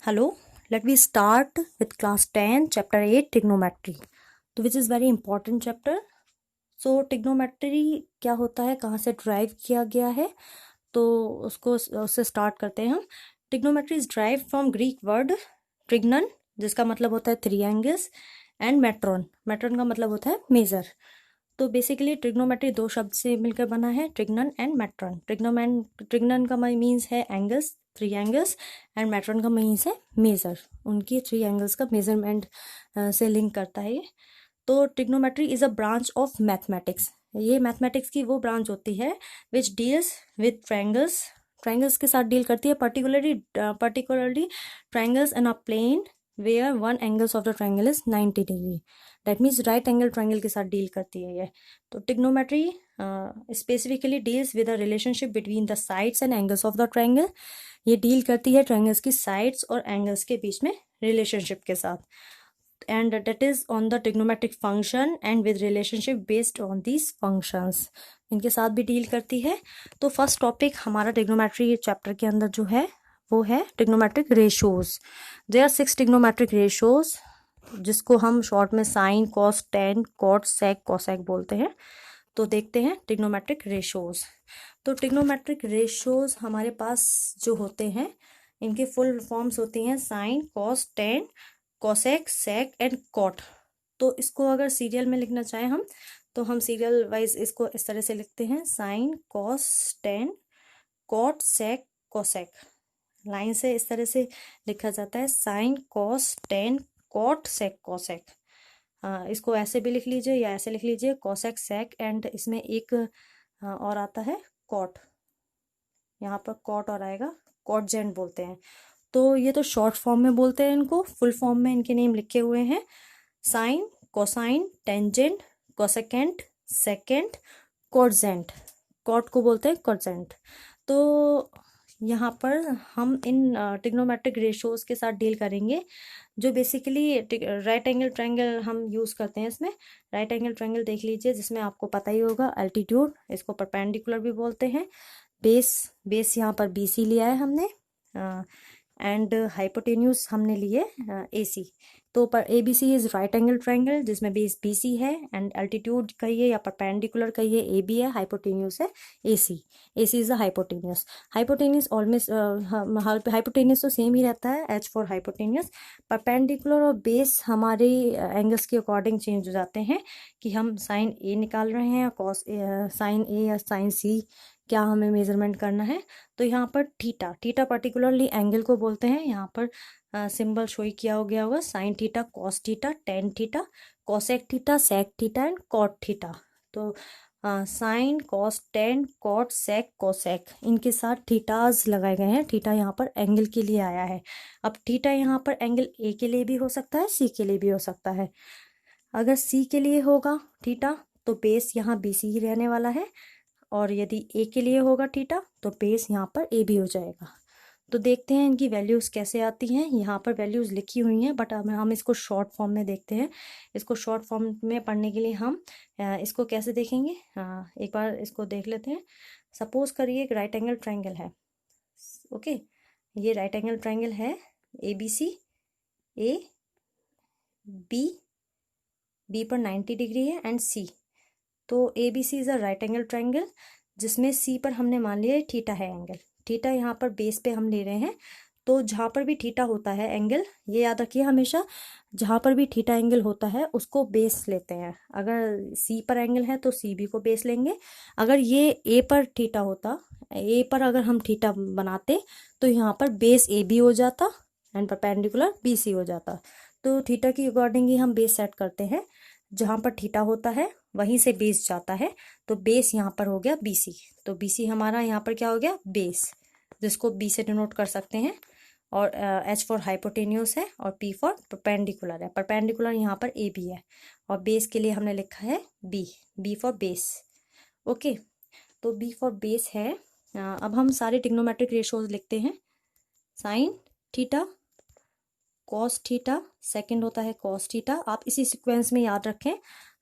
Hello, let me start with class 10, chapter 8, trigonometry. तो which is very important chapter. So trigonometry क्या होता है, कहाँ से ड्राइव किया गया है, तो उससे स्टार्ट करते हैं हम. Trigonometry is derived from Greek word trignon, जिसका मतलब होता है थ्री एंगल्स, एंड मेट्रॉन. मेट्रॉन का मतलब होता है मेजर. तो बेसिकली ट्रिग्नोमेट्री दो शब्द से मिलकर बना है, ट्रिग्नन एंड मेट्रॉन. ट्रिग्नन का मीन्स है angles, three angles, and metron का मीन्स है मेजर. उनकी थ्री एंगल्स का मेजरमेंट से लिंक करता है ये. तो trigonometry is a branch of mathematics. ये मैथमेटिक्स की वो ब्रांच होती है which deals with triangles. Triangles के साथ डील करती है, particularly triangles in a plane where one angles of the triangle is 90 degree. That means right angle triangle के साथ डील करती है ये. तो trigonometry specifically deals with the relationship between the sides and angles of the triangle. ये deal करती है triangles की साइड्स और एंगल्स के बीच में रिलेशनशिप के साथ. And that is on the trigonometric function and with relationship based on these functions. इनके साथ भी डील करती है. तो फर्स्ट टॉपिक हमारा ट्रिग्नोमेट्री चैप्टर के अंदर जो है वो है trigonometric ratios. There are 6 trigonometric ratios, जिसको हम शॉर्ट में sine, cos, tan, cot, sec, cosec बोलते हैं. तो देखते हैं ट्रिग्नोमेट्रिक रेशियोज. तो ट्रिग्नोमेट्रिक रेशियोज हमारे पास जो होते हैं, इनके फुल फॉर्म्स होती हैं sine, cos, tan, cosec, sec and cot. तो इसको अगर सीरियल में लिखना चाहें हम, तो हम सीरियल वाइज इसको इस तरह से लिखते हैं, sine, cos, tan, cot, sec, cosec. Line से इस तरह से लिखा जाता है, sine, cos, tan, cot, sec, cosec. इसको ऐसे भी लिख लीजिए या ऐसे लिख लीजिए, कोसेक, सेक, एंड इसमें एक और आता है कॉट. यहाँ पर कॉट और आएगा, कॉटजेंट बोलते हैं. तो ये तो शॉर्ट फॉर्म में बोलते हैं इनको. फुल फॉर्म में इनके नेम लिखे हुए हैं, sine, cosine, tangent, cosecant, secant, cotangent. Cot को बोलते हैं कॉटजेंट. तो यहाँ पर हम इन ट्रिग्नोमेट्रिक रेशियोज के साथ डील करेंगे, जो बेसिकली राइट एंगल ट्रायंगल हम यूज़ करते हैं इसमें. राइट एंगल ट्रायंगल देख लीजिए, जिसमें आपको पता ही होगा अल्टीट्यूड, इसको परपेंडिकुलर भी बोलते हैं. बेस यहाँ पर BC लिया है हमने, एंड हाइपोटेन्यूज हमने लिए AC. तो पर ABC is right angle triangle जिसमें बेस BC है, एंड अल्टीट्यूड कहिए या परपेंडिकुलर कहिए AB है, हाइपोटेन्यूज है AC. AC is the hypotenuse. Hypotenuse almost hypotenuse तो सेम ही रहता है, H फॉर हाइपोटेन्यूज. परपेंडिकुलर और बेस हमारे एंगल्स के अकॉर्डिंग चेंज हो जाते हैं, कि हम साइन A निकाल रहे हैं या कॉस साइन A या साइन C, क्या हमें मेजरमेंट करना है. तो यहाँ पर थीटा पर्टिकुलरली एंगल को बोलते हैं. यहाँ पर सिंबल शो किया हो गया होगा, sine theta, cos theta, tan theta, cosec theta, sec theta and cot theta. तो sine, cos, tan, cot, sec, cosec, इनके साथ थीटाज लगाए गए हैं. थीटा यहाँ पर एंगल के लिए आया है. अब थीटा यहाँ पर एंगल A के लिए भी हो सकता है, C के लिए भी हो सकता है. अगर C के लिए होगा थीटा, तो बेस यहाँ BC ही रहने वाला है, और यदि A के लिए होगा थीटा, तो बेस यहाँ पर AB हो जाएगा. तो देखते हैं इनकी वैल्यूज़ कैसे आती हैं. यहाँ पर वैल्यूज़ लिखी हुई हैं, बट हम इसको शॉर्ट फॉर्म में देखते हैं. इसको शॉर्ट फॉर्म में पढ़ने के लिए हम इसको कैसे देखेंगे, एक बार इसको देख लेते हैं. सपोज करिए एक राइट एंगल ट्रायंगल है. ओके, ये राइट एंगल ट्रायंगल है, ABC, B पर 90 डिग्री है, एंड C. तो ABC is a right angle triangle, जिसमें C पर हमने मान लिया थीटा है एंगल. थीटा यहाँ पर बेस पे हम ले रहे हैं. तो जहाँ पर भी थीटा होता है एंगल, ये याद रखिए हमेशा, जहाँ पर भी थीटा एंगल होता है उसको बेस लेते हैं. अगर C पर एंगल है तो CB को बेस लेंगे. अगर ये A पर थीटा होता, A पर अगर हम थीटा बनाते, तो यहाँ पर बेस AB हो जाता एंड परपेंडिकुलर BC हो जाता. तो थीटा की अकॉर्डिंग ही हम बेस सेट करते हैं. जहाँ पर थीटा होता है वहीं से बेस जाता है. तो बेस यहाँ पर हो गया BC. तो BC हमारा यहाँ पर क्या हो गया, बेस, जिसको B से डिनोट कर सकते हैं. और H फॉर हाइपोटेन्यूस है, और P फॉर परपेंडिकुलर है. परपेंडिकुलर यहाँ पर AB है, और बेस के लिए हमने लिखा है B फॉर बेस. ओके, तो B फॉर बेस है. अब हम सारे ट्रिग्नोमेट्रिक रेशियोज लिखते हैं. Sign theta, cos theta, second होता है कॉस थीटा. आप इसी सीक्वेंस में याद रखें,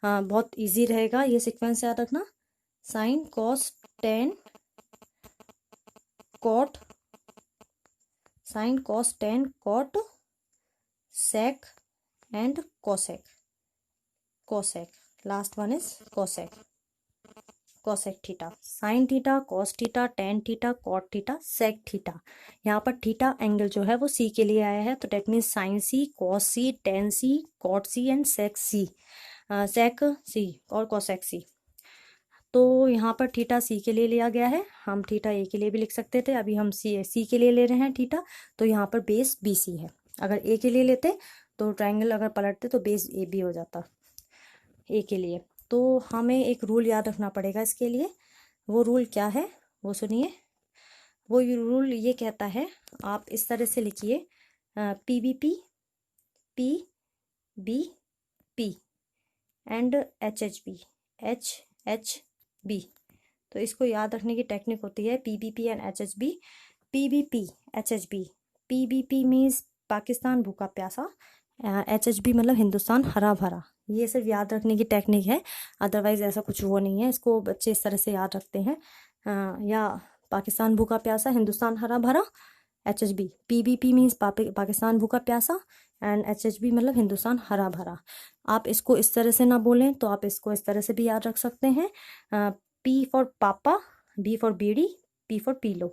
बहुत इजी रहेगा ये सीक्वेंस याद रखना. Sine, cos, tan, cot, sine cos tan cot sec and cosec, cosec, last one is cosec, cosec theta, sine theta, cos theta, tan theta, cot theta, sec theta. यहाँ पर थीटा एंगल जो है वो सी के लिए आया है, तो that means sine C, cos C, tan C, cot C and sec C, sec C और कोसेक सी। तो यहाँ पर थीटा सी के लिए लिया गया है, हम थीटा ए के लिए भी लिख सकते थे, अभी हम सी के लिए ले रहे हैं थीटा, तो यहाँ पर बेस बी सी है। अगर ए के लिए लेते तो ट्रायंगल अगर पलटते तो बेस ए बी हो जाता ए के लिए। तो हमें एक रूल याद रखना पड़ेगा इसके लिए। वो रूल क्या है वो सुनिए। वो रूल ये कहता है, आप इस तरह से लिखिए, P B P, P B P and H H B, H H B. तो इसको याद रखने की टेक्निक होती है P B P and H H B, P B P H H B. P B P means Pakistan भूखा प्यासा, H H B मतलब हिंदुस्तान हरा भरा। ये सिर्फ याद रखने की टेक्निक है, अदरवाइज ऐसा कुछ वो नहीं है। इसको बच्चे इस तरह से याद रखते हैं, या पाकिस्तान भूखा प्यासा, हिंदुस्तान हरा भरा, H H B. P B P means Pakistan भूखा प्यासा एंड एच एच बी मतलब हिंदुस्तान हरा भरा। आप इसको इस तरह से ना बोलें तो आप इसको इस तरह से भी याद रख सकते हैं, पी फॉर पापा, बी फॉर बीड़ी, पी फॉर पीलो,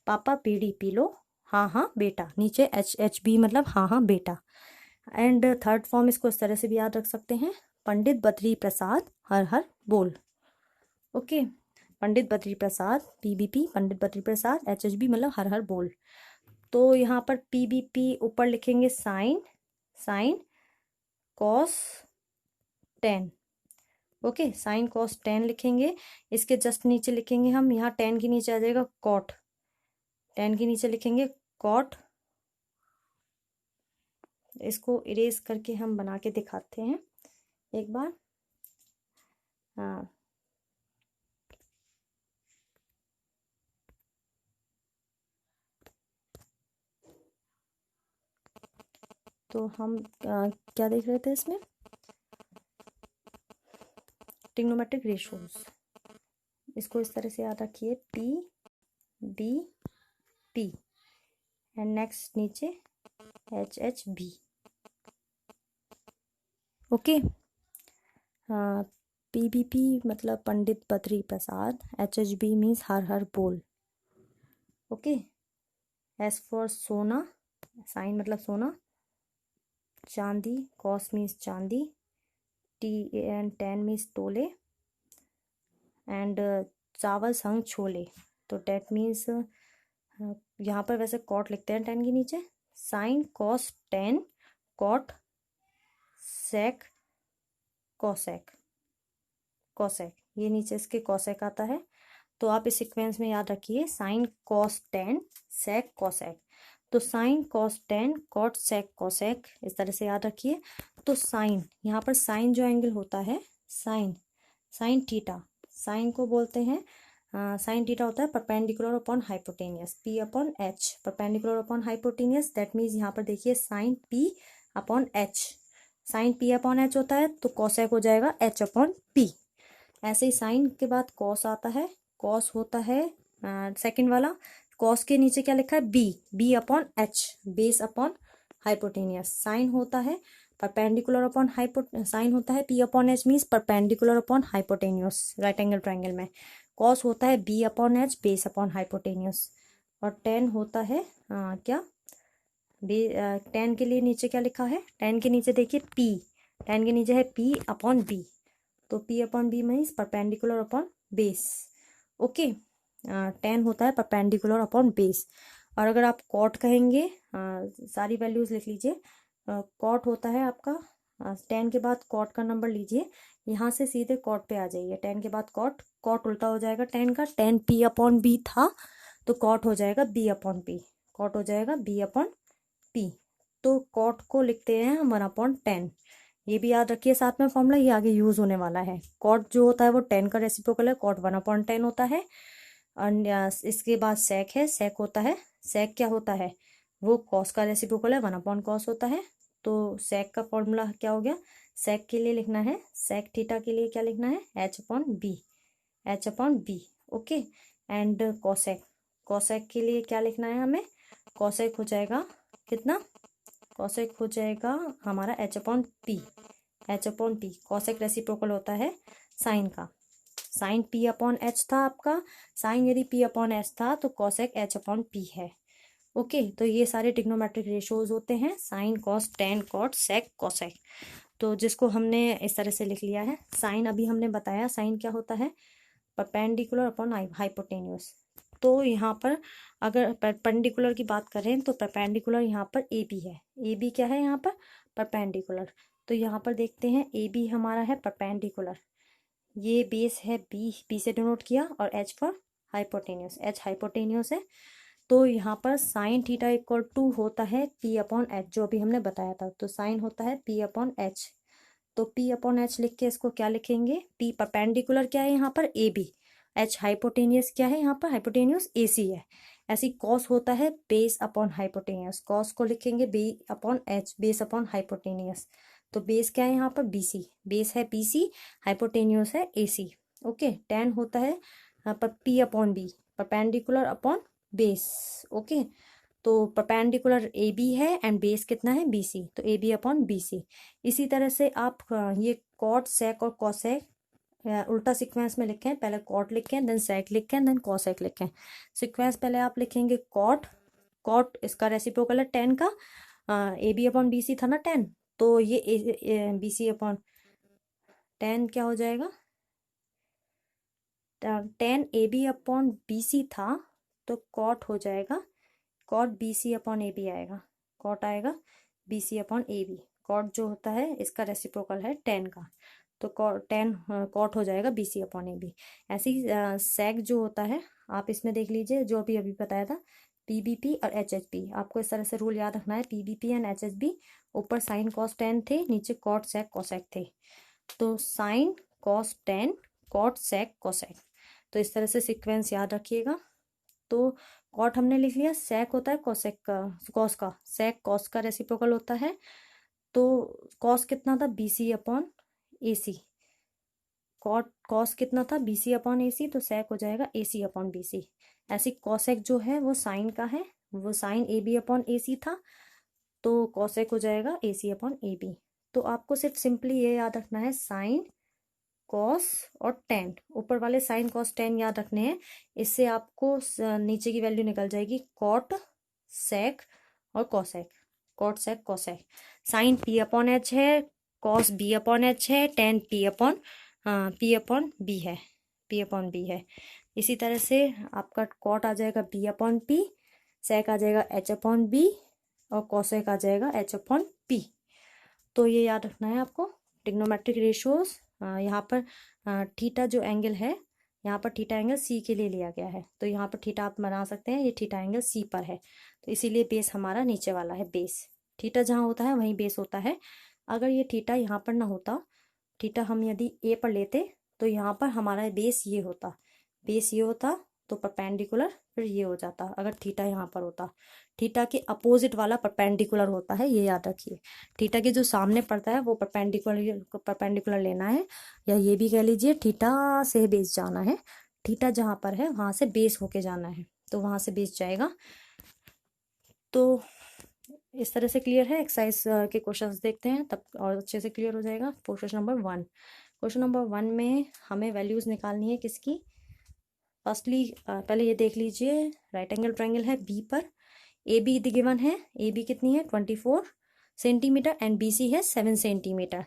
पापा बीड़ी पी लो, हाँ हाँ बेटा, नीचे एच एच बी मतलब हाँ हाँ बेटा। एंड थर्ड फॉर्म इसको इस तरह से भी याद रख सकते हैं, पंडित बद्री प्रसाद हर हर बोल। ओके, पंडित बद्री प्रसाद, पीबीपी पंडित बद्री प्रसाद, एचएचबी मतलब हर हर बोल। तो यहाँ पर पीबीपी ऊपर लिखेंगे sine, sine cos tan. Okay, sine cos tan लिखेंगे। इसके जस्ट नीचे लिखेंगे हम, यहाँ टेन के नीचे आ जाएगा कॉट, टेन के नीचे लिखेंगे कॉट। इसको इरेज करके हम बना के दिखाते हैं एक बार। हाँ, तो हम क्या देख रहे थे इसमें, ट्रिग्नोमेट्रिक रेशियोज। इसको इस तरह से याद रखिए, P B P and next नीचे H H B. Okay, P B P मतलब Pandit Badri Prasad, H H B means हर हर बोल। ओके, एस फॉर सोना, साइन मतलब सोना, चांदी, कॉस मीन्स चांदी, टी एंड टेन मीन्स तोले, एंड चावल संग छोले, तो डेट मीन्स यहाँ पर वैसे कॉट लिखते हैं टेन के नीचे, sine cos tan cot sec cosec, cosec, ये नीचे इसके कोसेक आता है। तो आप इस सीक्वेंस में याद रखिए, sine cos tan sec cosec. तो sine cos tan cot sec cosec, इस तरह से याद रखिए। तो साइन, यहाँ पर साइन जो एंगल होता है, साइन, साइन थीटा, साइन को बोलते हैं साइन थीटा होता है perpendicular upon hypotenuse, P upon H, perpendicular upon hypotenuse. That means यहाँ पर देखिए sine P upon H, sine P upon H होता है तो कॉसेक हो जाएगा एच अपॉन पी। ऐसे ही साइन के बाद कॉस आता है, कॉस होता है सेकंड वाला, कॉस के नीचे क्या लिखा है, B, B upon H, base upon hypotenuse. Sine होता है परपेंडिकुलर अपॉन साइन होता है P upon H means perpendicular upon hypotenuse right angle triangle में। कॉस होता है B upon H base upon hypotenuse. और टेन होता है क्या, टेन के लिए नीचे क्या लिखा है, टेन के नीचे देखिए पी, टेन के नीचे है पी अपॉन बी, तो P upon B means perpendicular upon base. Okay, tan होता है परपेंडिकुलर अपॉन बेस। और अगर आप कॉट कहेंगे, सारी वैल्यूज लिख लीजिए, कॉट होता है आपका, टेन के बाद कॉट का नंबर लीजिए, यहाँ से सीधे कॉट पे आ जाइए, टेन के बाद कॉट, कॉट उल्टा हो जाएगा टेन का, टेन पी अपॉन बी था तो कॉट हो जाएगा बी अपॉन पी, कॉट हो जाएगा बी अपॉन पी। तो कॉट को लिखते हैं हम 1/10। ये भी याद रखिए साथ में फॉर्मूला, ये आगे यूज होने वाला है। कॉट जो होता है वो 10 का रेसिप्रोकल है, कॉट 1/10 होता है। और इसके बाद सेक है, सेक होता है, सेक क्या होता है, वो कॉस का रेसिप्रोकल है, 1/cos होता है। तो सेक का फॉर्मूला क्या हो गया, सेक के लिए लिखना है, सेक थीटा के लिए क्या लिखना है, H upon B, H upon B. Okay, and cosec, cosec के लिए क्या लिखना है हमें, कॉसेक हो जाएगा कितना, कॉसेक हो जाएगा हमारा h upon P, h upon P. Cosec reciprocal होता है साइन का, साइन p अपॉन h था आपका, साइन यदि p अपॉन h था तो कॉसेक h अपॉन p है। ओके, तो ये सारे ट्रिग्नोमेट्रिक रेशियोज होते हैं, sine cos tan cot sec cosec. तो जिसको हमने इस तरह से लिख लिया है। साइन अभी हमने बताया साइन क्या होता है, परपेंडिकुलर अपॉन हाइपोटेन्यूस। तो यहाँ पर अगर परपेंडिकुलर की बात करें तो परपेंडिकुलर यहाँ पर ए बी है, ए बी क्या है यहाँ पर, परपेंडिकुलर। तो यहाँ पर देखते हैं ए बी हमारा है परपेंडिकुलर, ये बेस है बी, बी से डिनोट किया, और H for hypotenuse, H hypotenuse है। तो यहाँ पर साइन थीटा इक्वल टू होता है पी अपॉन एच, जो अभी हमने बताया था। तो साइन होता है पी अपॉन एच, तो पी अपॉन एच लिख के इसको क्या लिखेंगे, पी परपेंडिकुलर क्या है यहाँ पर ए बी, एच हाइपोटेनियस क्या है यहाँ पर, हाइपोटेनियस ए सी है। ऐसी कॉस होता है बेस अपॉन हाइपोटेनियस, कॉस को लिखेंगे B upon H, base upon hypotenuse. तो बेस क्या है यहाँ पर बी सी, बेस है बी सी, हाइपोटेनियस है ए सी। ओके, टेन होता है यहाँ पर P upon B, perpendicular upon base. Okay, तो परपेंडिकुलर ए बी है एंड बेस कितना है बी सी, तो A B upon B C. इसी तरह से आप ये कॉट सेक और कॉसेक उल्टा सीक्वेंस में लिखें, पहले कॉट लिखें देन सेक लिखें देन कॉसेक लिखें। सीक्वेंस पहले आप लिखेंगे कॉट, कॉट इसका रेसिप्रोकल है टेन का, A B upon B C था ना टेन, तो ये बी सी अपॉन टेन क्या हो जाएगा, tan A B upon B C था, तो कॉट हो जाएगा cot B C upon A B आएगा, कॉट आएगा B C upon A B. Cot जो होता है इसका रेसिप्रोकल है टेन का, तो कॉट टेन कॉट हो जाएगा B C upon A B. ऐसी सेक जो होता है आप इसमें देख लीजिए, जो अभी अभी बताया था पी बी पी और एच एच पी, आपको इस तरह से रूल याद रखना है, P B P and H H B, ऊपर साइन कॉस टेन थे, नीचे कॉट सेक कोसेक थे। तो sine cos tan cot sec cosec, तो इस तरह से सीक्वेंस याद रखिएगा। तो कॉट हमने लिख लिया, सेक होता है कॉसेक का, कॉस का, सेक कॉस का रेसिप्रोकल होता है। तो कॉस कितना था बी सी अपॉन ए सी, कॉट कॉस कितना था बी सी अपॉन ए सी, तो सेक हो जाएगा ए सी अपॉन बी सी। ऐसी कॉसेक जो है वो साइन का है, वो साइन ए बी अपॉन ए सी था, तो कॉसेक हो जाएगा ए सी अपॉन ए बी। तो आपको सिर्फ सिंपली ये याद रखना है साइन कॉस और टेन, ऊपर वाले साइन कॉस टेन याद रखने हैं, इससे आपको नीचे की वैल्यू निकल जाएगी कॉट सेक और cosec, cot sec cosec. Sine P upon H है, कॉस बी अपॉन एच है, टेन पी अपॉन बी है, पी अपॉन बी है। इसी तरह से आपका कॉट आ जाएगा बी अपॉन पी, सेक आ जाएगा एच अपॉन बी, और कॉसेक आ जाएगा एच अपॉन पी। तो ये याद रखना है आपको ट्रिग्नोमेट्रिक रेशियोज। यहाँ पर थीटा जो एंगल है, यहाँ पर थीटा एंगल सी के लिए लिया गया है, तो यहाँ पर थीटा आप बना सकते हैं, ये थीटा एंगल सी पर है, तो इसीलिए बेस हमारा नीचे वाला है। बेस थीटा जहाँ होता है वहीं बेस होता है। अगर ये थीटा यहाँ पर ना होता, थीटा हम यदि ए पर लेते, तो यहाँ पर हमारा बेस ये होता, बेस ये होता, तो परपेंडिकुलर फिर ये हो जाता अगर थीटा यहाँ पर होता। थीटा के अपोजिट वाला परपेंडिकुलर होता है, ये याद रखिए। थीटा के जो सामने पड़ता है वो परपेंडिकुलर लेना है, या ये भी कह लीजिए थीटा से बेस जाना है, थीटा जहाँ पर है वहां से बेस होके जाना है, तो वहां से बेस जाएगा। तो इस तरह से क्लियर है। एक्सरसाइज के क्वेश्चंस देखते हैं तब और अच्छे से क्लियर हो जाएगा। Question number one, question number one में हमें वैल्यूज निकालनी है किसकी। फर्स्टली पहले ये देख लीजिए, राइट एंगल ट्रायंगल है बी पर, ए बी गिवन है, ए बी कितनी है 24 सेंटीमीटर एंड बी सी है 7 सेंटीमीटर।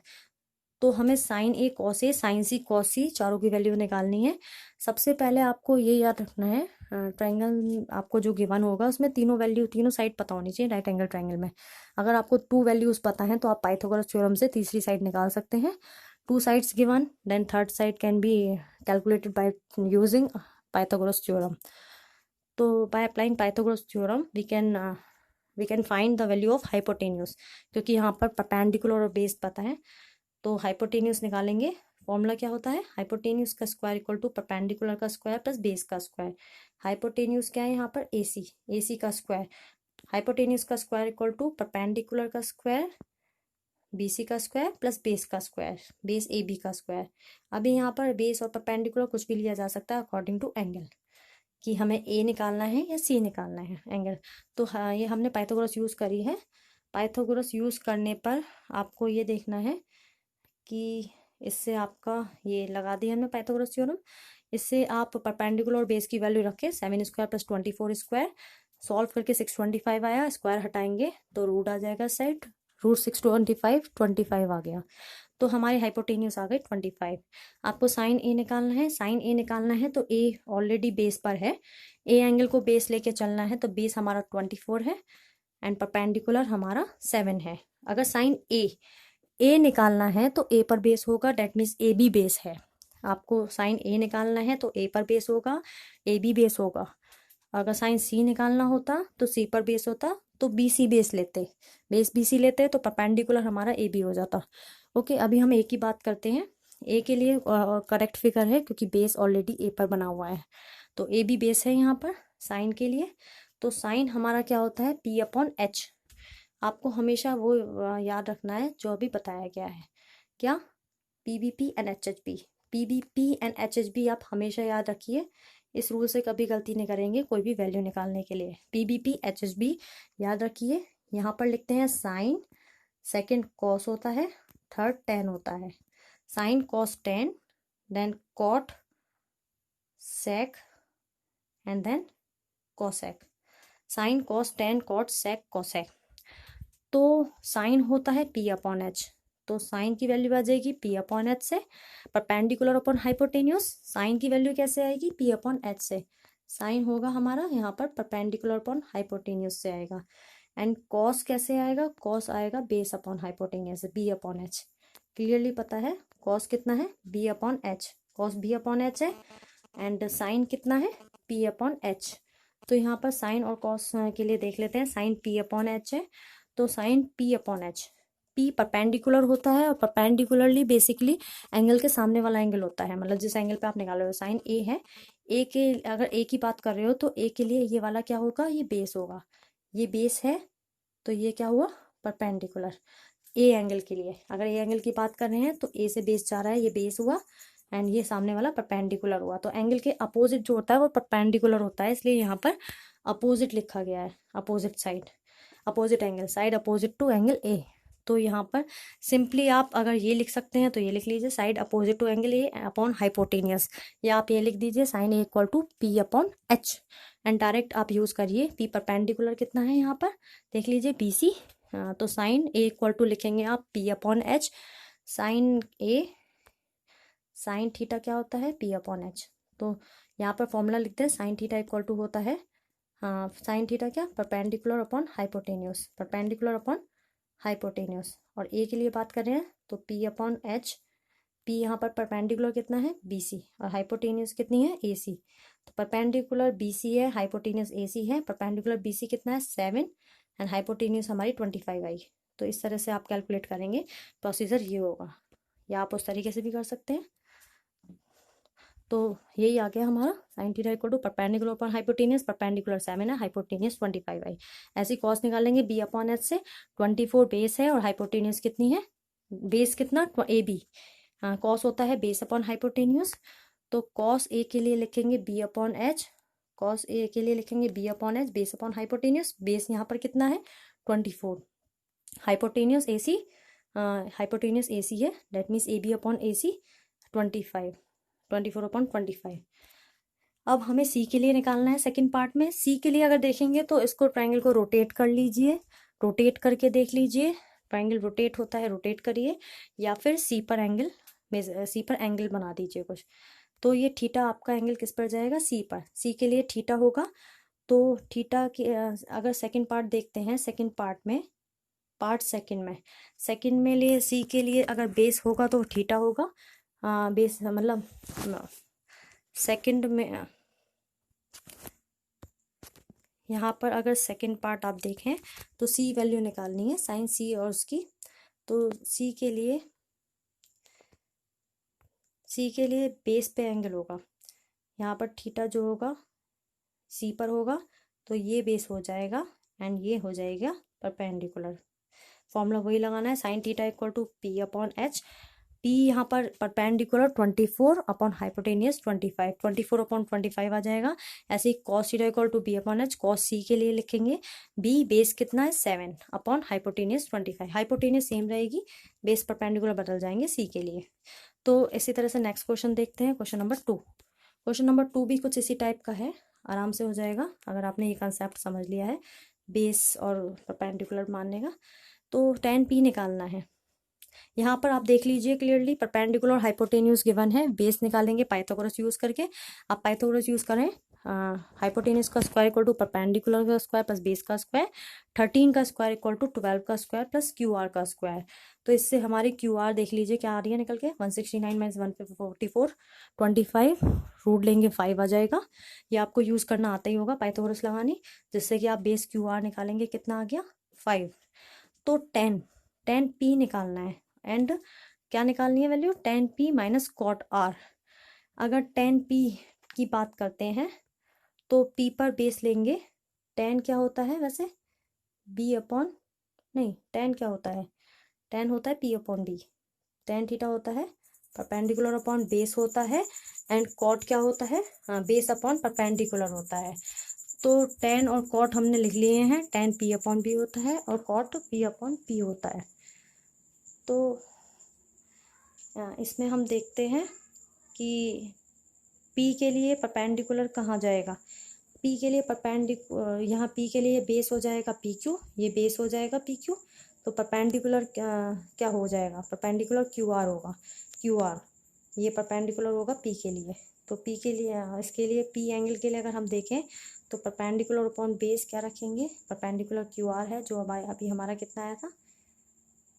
तो हमें sign A cos A, sign C cos सी, चारों की वैल्यू निकालनी है। सबसे पहले आपको ये याद रखना है, ट्रायंगल आपको जो गिवन होगा उसमें तीनों वैल्यू, तीनों साइड पता होनी चाहिए राइट एंगल ट्रायंगल में। अगर आपको 2 वैल्यूज पता है तो आप पाइथागोरस थ्योरम से तीसरी साइड निकाल सकते हैं। 2 sides given, then third side can be calculated by using Pythagoras theorem. तो by applying Pythagoras theorem we can find the value of hypotenuse, क्योंकि यहाँ पर परपेंडिकुलर और बेस पता है। तो हाइपोटेन्यूज निकालेंगे, फॉर्मूला क्या होता है, हाइपोटेन्यूज का स्क्वायर इक्वल टू परपेंडिकुलर का स्क्वायर प्लस बेस का स्क्वायर। हाइपोटेन्यूज क्या है यहाँ पर एसी, एसी का स्क्वायर, हाइपोटेन्यूज का स्क्वायर इक्वल टू परपेंडिकुलर का स्क्वायर बीसी का स्क्वायर प्लस बेस का स्क्वायर, बेस ए बी का स्क्वायर। अभी यहाँ पर बेस और परपेंडिकुलर कुछ भी लिया जा सकता है अकॉर्डिंग टू एंगल। कि हमें ए निकालना है या सी निकालना है एंगल। तो हाँ, ये हमने पाइथागोरस यूज़ करी है। पाइथागोरस यूज़ करने पर आपको ये देखना है कि इससे आपका ये लगा दिया हमने पाइथागोरस थ्योरम। इससे आप परपेंडिकुलर और बेस की वैल्यू रखें 7² + 24², सॉल्व करके 625 आया, स्क्वायर हटाएंगे तो रूट आ जाएगा साइड, रूट 625 25 आ गया। तो हमारी हाइपोटेन्यूज आ गई 25। आपको साइन ए निकालना है। साइन ए निकालना है तो ए ऑलरेडी बेस पर है, ए एंगल को बेस लेके चलना है, तो बेस हमारा 24 है एंड परपेंडिकुलर हमारा 7 है। अगर साइन ए निकालना है तो ए पर बेस होगा, that means A B base है। आपको साइन ए निकालना है तो ए पर बेस होगा, ए बी बेस होगा। अगर साइन सी निकालना होता तो सी पर बेस होता, तो बी सी बेस लेते, बेस बी सी लेते तो परपेंडिकुलर हमारा ए बी हो जाता। ओके, अभी हम ए की बात करते हैं। ए के लिए करेक्ट फिगर है क्योंकि बेस ऑलरेडी ए पर बना हुआ है, तो ए बी बेस है यहाँ पर साइन के लिए। तो साइन हमारा क्या होता है, P/H। आपको हमेशा वो याद रखना है जो अभी बताया गया है, क्या, PBP and HHB। PBP and HHB आप हमेशा याद रखिए, इस रूल से कभी गलती नहीं करेंगे कोई भी वैल्यू निकालने के लिए। PBP HHB याद रखिए। यहाँ पर लिखते हैं साइन, सेकंड कॉस होता है, थर्ड टेन होता है। Sine cos tan, then cot sec and then cosec. Sine cos tan cot sec cosec. तो साइन होता है P/H, तो साइन की वैल्यू आ जाएगी P/H से, परपेंडिकुलर अपॉन हाइपोटेन्यूस। साइन की वैल्यू कैसे आएगी, P/H से। साइन होगा हमारा यहाँ पर परपेंडिकुलर अपॉन हाइपोटेन्यूस से आएगा। एंड कॉस कैसे आएगा, कॉस आएगा base upon hypotenuse, B/H। Clearly पता है कॉस कितना है, B/H, कॉस B/H है। एंड साइन कितना है, P/H। तो यहाँ पर साइन और कॉस के लिए देख लेते हैं। साइन P/H है, तो साइन P/H, P परपेंडिकुलर होता है और परपेंडिकुलरली बेसिकली एंगल के सामने वाला एंगल होता है, मतलब जिस एंगल पे आप निकाल रहे हो। साइन ए है, ए के अगर ए की बात कर रहे हो तो ए के लिए ये वाला क्या होगा, ये बेस होगा, ये बेस है, तो ये क्या हुआ, परपेंडिकुलर ए एंगल के लिए। अगर ए एंगल की बात कर रहे हैं तो ए से बेस जा रहा है, ये बेस हुआ, एंड ये सामने वाला परपेंडिकुलर हुआ। तो एंगल के अपोजिट जो होता है वो परपेंडिकुलर होता है, इसलिए यहाँ पर अपोजिट लिखा गया है, opposite side, opposite angle, side opposite to angle A. तो यहाँ पर सिंपली आप अगर ये लिख सकते हैं तो ये लिख लीजिए, side opposite to angle A upon hypotenuse, या आप ये लिख दीजिए sine A equal to P/H। And direct आप यूज करिए, P परपेंडिकुलर कितना है यहाँ पर देख लीजिए, BC। तो साइन ए इक्वल टू लिखेंगे आप P/H, साइन ए, साइन थीटा क्या होता है, P/H। तो यहाँ पर फॉर्मूला लिखते हैं, साइन थीटा इक्वल टू होता है, हाँ, साइन थीटा क्या, perpendicular upon hypotenuse, perpendicular upon hypotenuse. और ए के लिए बात कर रहे हैं तो P/H, P यहाँ पर परपेंडिकुलर कितना है, BC, और हाइपोटेन्यूस कितनी है, AC। तो परपेंडिकुलर BC है, हाइपोटेन्यूस AC है। परपेंडिकुलर BC कितना है, 7, एंड हाइपोटेन्यूस हमारी 25 आई। तो इस तरह से आप कैलकुलेट करेंगे, प्रोसीजर ये होगा, या आप उस तरीके से भी कर सकते हैं। तो यही आ गया हमारा, sine theta equal to perpendicular upon hypotenuse, perpendicular 7 है, हाइपोटेन्यूस 25 आई। ऐसी कॉस निकालेंगे B/H से, 24 बेस है और हाइपोटेन्यूस कितनी है, बेस कितना, AB। हाँ, कॉस होता है बेस अपॉन हाइपोटेन्यूस, तो कॉस ए के लिए लिखेंगे B/H, कॉस ए के लिए लिखेंगे B/H, base upon hypotenuse. Base यहाँ पर कितना है, 24, हाइपोटेन्यूस AC, हाइपोटेन्यूस AC है, डेट मीन्स AB/AC 25, 24/25। अब हमें सी के लिए निकालना है सेकंड पार्ट में। सी के लिए अगर देखेंगे तो इसको ट्रायंगल को रोटेट कर लीजिए, रोटेट करके देख लीजिए, ट्रायंगल रोटेट होता है, रोटेट करिए, या फिर सी पर एंगल बना दीजिए कुछ। तो ये थीटा आपका एंगल किस पर जाएगा, सी पर। सी के लिए थीटा होगा, तो थीटा के अगर सेकंड पार्ट देखते हैं, सेकंड पार्ट में, पार्ट सेकंड में लिए सी के लिए अगर बेस होगा तो थीटा होगा, बेस मतलब सेकंड में, यहाँ पर अगर सेकंड पार्ट आप देखें तो सी वैल्यू निकालनी है, साइन सी और उसकी। तो सी के लिए बेस पे एंगल होगा, यहाँ पर थीटा जो होगा सी पर होगा, तो ये बेस हो जाएगा एंड ये हो जाएगा परपेंडिकुलर। फॉर्मूला वही लगाना है, sine theta equal to P/H, P यहाँ पर परपेंडिकुलर 24 अपॉन हाइपोटेनियस 25, 24 अपॉन 25 आ जाएगा। ऐसे ही cos theta equal to B upon H, cos C के लिए लिखेंगे बी बेस कितना है 7 अपॉन हाइपोटेनियस 25, हाइपोटेनियस सेम रहेगी, बेस परपेंडिकुलर बदल जाएंगे सी के लिए। तो इसी तरह से नेक्स्ट क्वेश्चन देखते हैं, क्वेश्चन नंबर 2। क्वेश्चन नंबर 2 भी कुछ इसी टाइप का है, आराम से हो जाएगा अगर आपने ये कंसेप्ट समझ लिया है बेस और परपेंडिकुलर मानने का। तो tan p निकालना है। यहाँ पर आप देख लीजिए क्लियरली, परपेंडिकुलर हाइपोटेन्यूज गिवन है, बेस निकालेंगे पाइथागोरस यूज करके। आप पाइथागोरस यूज करें, हाइपोटेन्यूज का स्क्वायर इक्वल टू परपेंडिकुलर का स्क्वायर प्लस बेस का स्क्वायर, 13 का स्क्वायर इक्वल टू 12 का स्क्वायर प्लस QR का स्क्वायर। तो इससे हमारी QR देख लीजिए क्या आ रही है निकल के, 169 माइनस 144 25, रूट लेंगे 5 आ जाएगा। ये आपको यूज करना आता ही होगा पाइथागोरस लगानी, जिससे कि आप बेस QR निकालेंगे, कितना आ गया 5। तो 10 p निकालना है एंड क्या निकालनी है value, tan p minus cot r। अगर tan p की बात करते हैं तो p पर बेस लेंगे, tan क्या होता है वैसे b अपॉन, नहीं tan क्या होता है, tan होता है p upon d, tan theta होता है परपेंडिकुलर अपॉन बेस होता है, एंड कॉट क्या होता है, बेस अपॉन परपेंडिकुलर होता है। तो tan और कॉट हमने लिख लिए हैं, tan p अपॉन b होता है और कॉट p अपॉन p होता है। तो इसमें हम देखते हैं कि P के लिए परपेंडिकुलर कहाँ जाएगा, P के लिए यहाँ P के लिए बेस हो जाएगा PQ, ये बेस हो जाएगा PQ। तो परपेंडिकुलर क्या हो जाएगा, परपेंडिकुलर QR होगा, QR ये परपेंडिकुलर होगा P के लिए। तो P के लिए इसके लिए P एंगल के लिए अगर हम देखें तो परपेंडिकुलर अपॉन बेस क्या रखेंगे, परपेंडिकुलर QR है जो अभी हमारा कितना आया था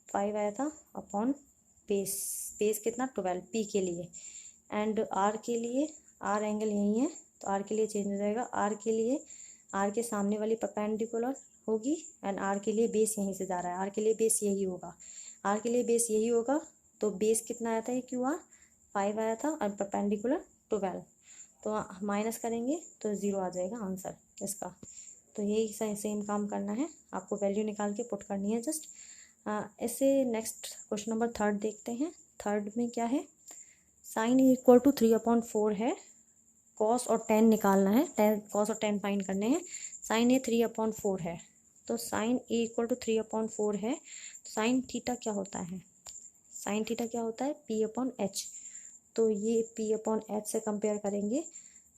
5 आया था, अपॉन बेस कितना 12 P के लिए। एंड R के लिए, R एंगल यही है तो R के लिए चेंज हो जाएगा, R के लिए R के सामने वाली परपेंडिकुलर होगी एंड R के लिए बेस यहीं से जा रहा है, R के लिए बेस यही होगा, R के लिए बेस यही होगा। तो बेस कितना आया था ये QR 5 आया था और परपेंडिकुलर 12, तो माइनस करेंगे तो 0 आ जाएगा आंसर इसका। तो यही सेम काम करना है आपको, वैल्यू निकाल के पुट करनी है जस्ट। ऐसे नेक्स्ट क्वेश्चन नंबर 3 देखते हैं। थर्ड में क्या है, साइन इक्वल टू 3/4 है, कॉस और टेन निकालना है, कॉस और टेन फाइंड करने हैं। साइन ए 3/4 है, तो साइन ए इक्वल टू 3/4 है, तो साइन थीटा क्या होता है, साइन थीटा क्या होता है P/H। तो ये P/H से कंपेयर करेंगे,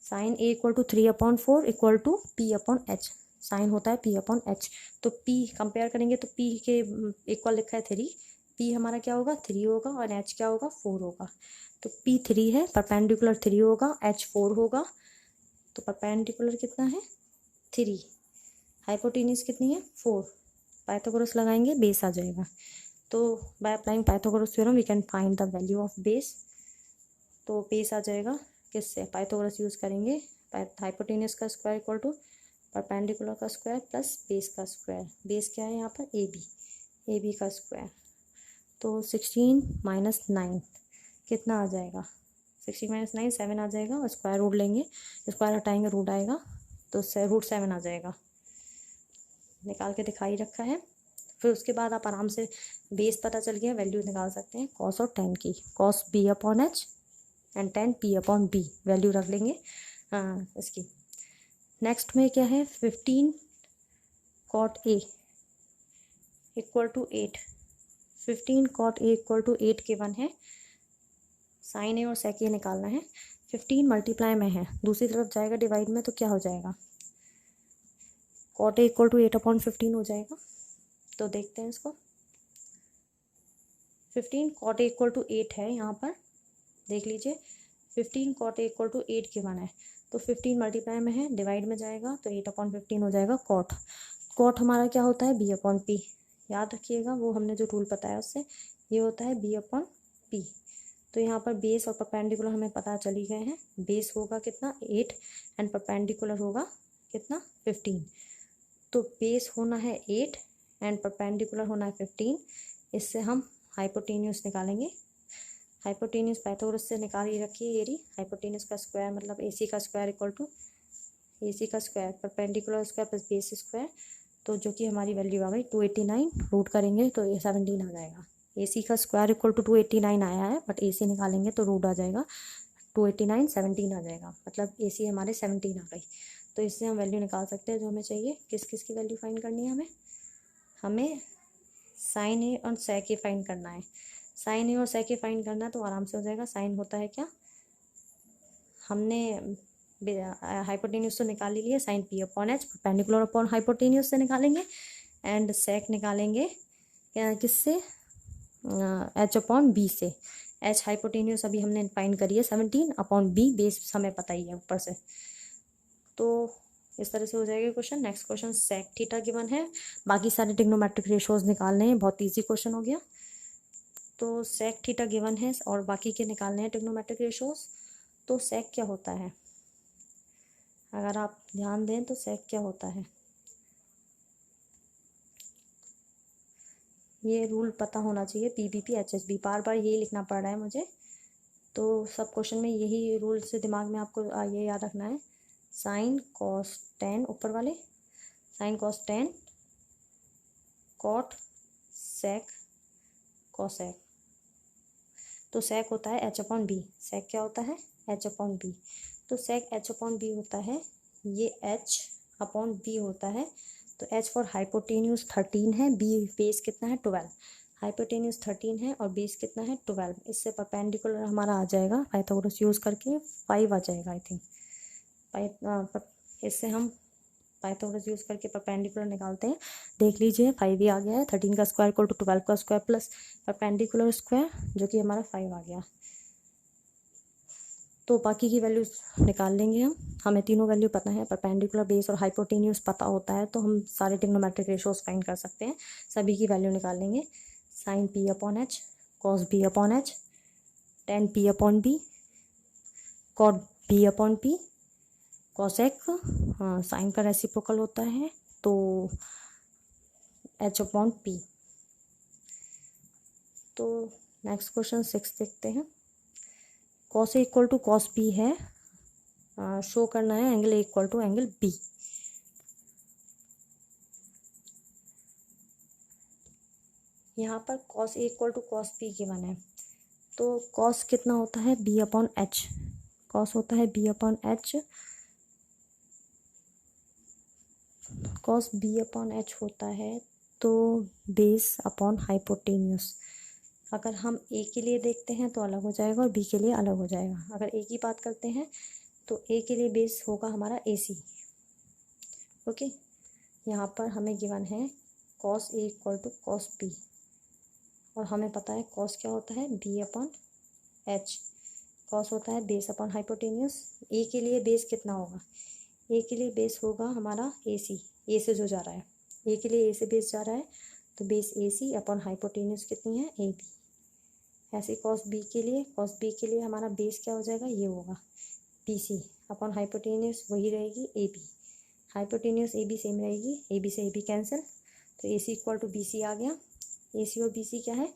sine A equal to 3/4 equal to P/H, sine होता है P/H। तो P कंपेयर करेंगे तो P के इक्वल लिखा है 3, P हमारा क्या होगा 3 होगा और H क्या होगा 4 होगा। तो P 3 है, परपेंडिकुलर 3 होगा, H 4 होगा। तो परपेंडिकुलर कितना है 3, हाइपोटेन्यूज कितनी है 4, पाइथागोरस लगाएंगे बेस आ जाएगा। तो by applying Pythagoras theorem we can find the value of base. तो बेस आ जाएगा किससे, पाइथागोरस यूज करेंगे, हाइपोटेन्यूज का स्क्वायर इक्वल टू परपेंडिकुलर का स्क्वायर प्लस बेस का स्क्वायर, बेस क्या है यहाँ पर ए बी का स्क्वायर। तो 16 माइनस 9 कितना आ जाएगा, 16 माइनस 9 7 आ जाएगा, और स्क्वायर रूट लेंगे, स्क्वायर हटाएंगे रूट आएगा, तो रूट 7 आ जाएगा, निकाल के दिखाई रखा है। फिर उसके बाद आप आराम से बेस पता चल गया, वैल्यू निकाल सकते हैं कॉस और टेन की, cos B/H and ten P/B, value रख लेंगे इसकी। नेक्स्ट में क्या है, 15 cot A equal to 8, 15 cot A equal to 8 के 1 है, साइन ए और सेक ए निकालना है। 15 मल्टीप्लाई में है, दूसरी तरफ जाएगा डिवाइड में, तो क्या हो जाएगा cot A इक्वल टू 8/15 हो जाएगा। तो देखते हैं इसको, 15 cot A इक्वल टू 8 है, यहाँ पर देख लीजिए 15 cot A इक्वल टू 8 के 1 है, तो 15 मल्टीप्लाई में है, डिवाइड में जाएगा तो 8/15 हो जाएगा कॉट हमारा क्या होता है B/P, याद रखिएगा वो हमने जो रूल बताया उससे, ये होता है B/P। तो यहाँ पर बेस और परपेंडिकुलर हमें पता चली गए हैं, बेस होगा कितना 8 एंड परपेंडिकुलर होगा कितना 15। तो बेस होना है 8 एंड परपेंडिकुलर होना है 15, इससे हम हाइपोटेन्यूज निकालेंगे। हाइपोटेन्यूज पाइथागोरस से निकाल ही रखिए, ये रही हाइपोटेन्यूज का स्क्वायर मतलब AC का स्क्वायर इक्वल टू AC का square perpendicular square plus base square, तो जो कि हमारी वैल्यू आ गई 289, रूट करेंगे तो 17 आ जाएगा, AC का स्क्वायर इक्वल टू 289 आया है, बट AC निकालेंगे तो रूट आ जाएगा 289, 17 आ जाएगा, मतलब AC हमारे 17 आ गई। तो इससे हम वैल्यू निकाल सकते हैं जो हमें चाहिए। किस किस की वैल्यू फाइंड करनी है हमें साइन ए और सेक ए फाइंड करना है। साइन ए और सेक ए फाइंड करना है तो आराम से हो जाएगा। साइन होता है क्या, हमने हाइपोटेन्यूज तो निकाल ही लिया, sine P upon H perpendicular upon hypotenuse से निकालेंगे, एंड सेक निकालेंगे किससे, एच अपॉन बी से। एच हाइपोटेन्यूज अभी हमने फाइंड करी है 17 अपॉन बी, बेस हमें पता ही है ऊपर से। तो इस तरह से हो जाएगा question. Next question sec theta given है, बाकी सारे ट्रिग्नोमेट्रिक रेशियोज निकालने हैं, बहुत ईजी क्वेश्चन हो गया। तो सेक थीटा गिवन है और बाकी के निकालने हैं ट्रिग्नोमेट्रिक रेशियोज। तो सेक क्या होता है, अगर आप ध्यान दें तो सेक क्या होता है, ये रूल पता होना चाहिए, PBP HHB, बार बार यही लिखना पड़ रहा है मुझे, तो सब क्वेश्चन में यही रूल से दिमाग में आपको ये याद रखना है। साइन कॉस टेन, ऊपर वाले sine cos tan cot sec cosec. तो सेक होता है H अपॉन बी। सेक क्या होता है, H अपॉन बी। तो सेक H अपॉन बी होता है, ये H अपॉन बी होता है। तो H फॉर हाइपोटेन्यूज 13 है, बी बेस कितना है 12। हाइपोटेन्यूज 13 है और बेस कितना है 12। इससे परपेंडिकुलर हमारा आ जाएगा पाइथागोरस यूज़ करके 5 आ जाएगा आई थिंक। इससे हम पाइथागोरस यूज़ करके परपेंडिकुलर निकालते हैं, देख लीजिए 5 ही आ गया है। 13 का स्क्वायर इक्वल टू 12 का स्क्वायर प्लस परपेंडिकुलर स्क्वायर, जो कि हमारा 5 आ गया। तो बाकी की वैल्यूज निकाल लेंगे हमें तीनों वैल्यू पता है, परपेंडिकुलर, बेस और हाइपोटेन्यूज पता होता है, तो हम सारे ट्रिग्नोमेट्रिक रेशियोज फाइंड कर सकते हैं। सभी की वैल्यू निकाल लेंगे। Sine P upon H, cos B upon H, tan P upon B, cot B upon P, cosec sine का रेसिप्रोकल होता है तो एच अपॉन पी। तो नेक्स्ट क्वेश्चन 6 देखते हैं। Cos A equal to cos B है, शो करना है angle A equal to angle B. यहाँ पर cos A equal to cos B given है, तो कॉस कितना होता है बी अपॉन एच, कॉस होता है B upon H, cos B upon H होता है तो बेस अपॉन हाइपोटेन्यूज। अगर हम ए के लिए देखते हैं तो अलग हो जाएगा और बी के लिए अलग हो जाएगा। अगर ए की बात करते हैं तो ए के लिए बेस होगा हमारा AC। ओके, यहाँ पर हमें गिवन है cos A equal to cos B, और हमें पता है कॉस क्या होता है बी अपॉन एच, कॉस होता है बेस अपॉन हाइपोटेन्यूज। ए के लिए बेस कितना होगा, ए के लिए बेस होगा हमारा AC, ए से जो जा रहा है, ए के लिए ए से बेस जा रहा है तो बेस AC अपॉन हाइपोटेन्यूज कितनी है AB। ऐसे कॉस बी के लिए हमारा बेस क्या हो जाएगा, ये होगा BC अपॉन हाइपोटेन्यूज वही रहेगी AB। हाइपोटेन्यूज AB सेम रहेगी, AB से AB कैंसिल, तो AC इक्वल टू BC आ गया। AC और BC क्या है,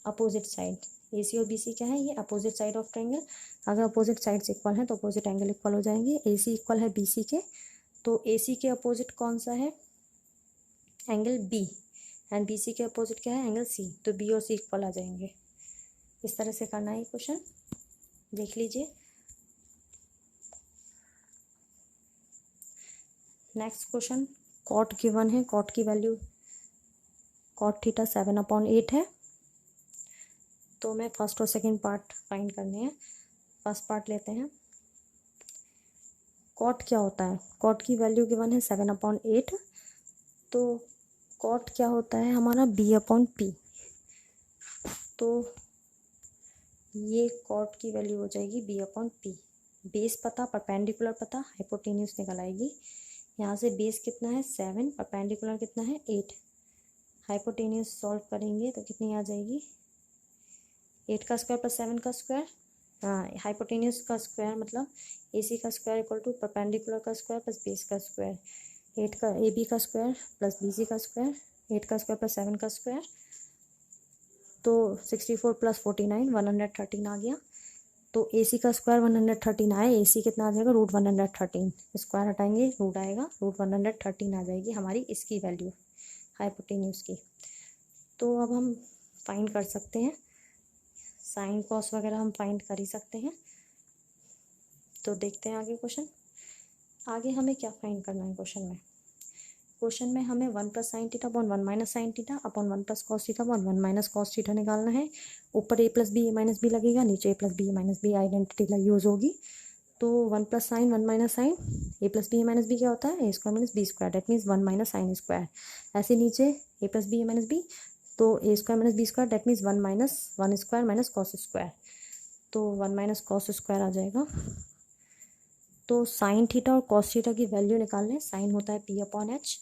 अपोजिट साइड। AC और BC क्या है, ये अपोजिट साइड ऑफ ट्रायंगल। अगर अपोजिट साइड्स इक्वल हैं तो अपोजिट एंगल इक्वल हो जाएंगे। AC इक्वल है BC के, तो AC के अपोजिट कौन सा है, एंगल B, एंड BC के अपोजिट क्या है, एंगल C, तो B और C इक्वल आ जाएंगे। इस तरह से करना है क्वेश्चन, देख लीजिए। नेक्स्ट क्वेश्चन कॉट गिवन है, कॉट की वैल्यू कॉट थीटा 7 अपॉन 8 है। तो मैं फर्स्ट और सेकंड पार्ट फाइंड करने हैं। फर्स्ट पार्ट लेते हैं। कॉट क्या होता है, कॉट की वैल्यू गिवन है 7 अपॉन 8, तो कॉट क्या होता है हमारा B अपॉन पी। तो ये कॉट की वैल्यू हो जाएगी B अपॉन पी। बेस पता, परपेंडिकुलर पता, हाइपोटेन्यूज निकल आएगी। यहाँ से बेस कितना है 7, परपेंडिकुलर कितना है 8, हाइपोटेन्यूज सॉल्व करेंगे तो कितनी आ जाएगी 8 का स्क्वायर प्लस 7 का स्क्वायर, हाइपोटेन्यूज का स्क्वायर मतलब AC का स्क्वायर इक्वल टू परपेंडिकुलर का स्क्वायर प्लस बेस का स्क्वायर, 8 का AB का स्क्वायर प्लस BC का स्क्वायर, 8 का स्क्वायर प्लस 7 का स्क्वायर, तो 64 प्लस 49 113 आ गया। तो AC का स्क्वायर 113 आए, AC कितना आ जाएगा रूट 113, स्क्वायर हटाएंगे रूट आएगा, रूट 113 आ जाएगी हमारी इसकी वैल्यू हाइपोटेन्यूज की। तो अब हम फाइंड कर सकते हैं, साइन कॉस वगैरह हम फाइंड कर ही सकते हैं। तो देखते हैं आगे क्वेश्चन। आगे हमें क्या फाइंड करना है क्वेश्चन में हमें 1 plus sine theta upon 1 minus sine theta upon 1 plus cos theta upon 1 minus cos theta निकालना है। ऊपर A plus B A minus B लगेगा, नीचे A plus B A minus B identity use होगी। तो 1 plus sine 1 minus sine A plus B A minus B क्या होता है, A square minus B square, that means 1 minus sine square. ऐसे नीचे A plus B A minus B, तो A square minus B square, that means 1 minus 1 square minus cos square, तो 1 minus cos square आ जाएगा। तो sine theta और cos theta की value निकाल लें। साइन होता है पी अपॉन एच,